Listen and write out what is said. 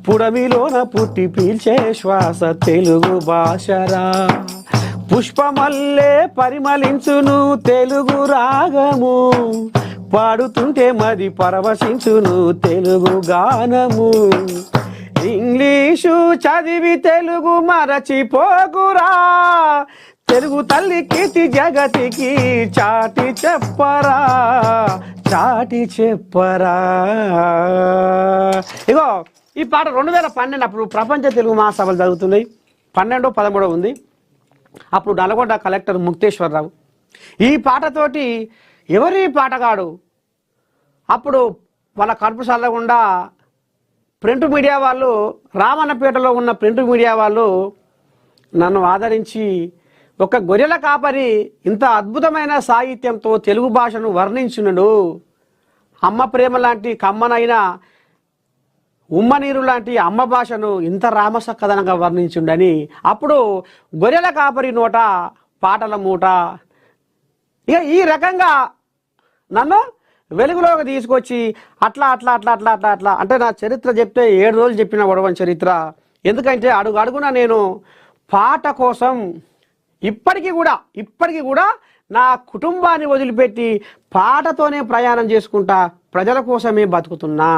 పుడమిలోన పుట్టి పీల్చే శ్వాస తెలుగు భాషరా. పుష్పమల్లే పరిమళించును తెలుగు రాగము, పాడుతుంటే మది పరవశించును తెలుగు గానము. ఇంగ్లీషు చదివి తెలుగు మరచిపోకురా, తెలుగు తల్లి కీర్తి జగతికి చాటి చెప్పరా, చాటి చెప్పరా. ఇగో ఈ పాట 2012 అప్పుడు ప్రపంచ తెలుగు మహాసభలు జరుగుతున్నాయి. 12, 13 ఉంది. అప్పుడు నల్గొండ కలెక్టర్ ముక్తేశ్వరరావు. ఈ పాటతోటి ఎవరి పాటగాడు అప్పుడు వాళ్ళ కడుపు చల్లకుండా ప్రింట్ మీడియా వాళ్ళు, రామన్నపేటలో ఉన్న ప్రింట్ మీడియా వాళ్ళు నన్ను ఆదరించి ఒక గొర్రెల కాపరి ఇంత అద్భుతమైన సాహిత్యంతో తెలుగు భాషను వర్ణించునడు, అమ్మ ప్రేమ లాంటి కమ్మనైన ఉమ్మనీరు లాంటి అమ్మ భాషను ఇంత రామసక్కదనంగా వర్ణించుండని అప్పుడు గొర్రెల కాపరి నోట పాటల మూట. ఇక ఈ రకంగా నన్ను వెలుగులోకి తీసుకొచ్చి అట్లా అట్లా అట్లా అట్లా అట్లా అట్లా అంటే నా చరిత్ర చెప్తే 7 రోజులు చెప్పిన గొడవని చరిత్ర. ఎందుకంటే అడుగు అడుగున నేను పాట కోసం ఇప్పటికీ కూడా నా కుటుంబాన్ని వదిలిపెట్టి పాటతోనే ప్రయాణం చేసుకుంటా ప్రజల కోసమే బతుకుతున్నా.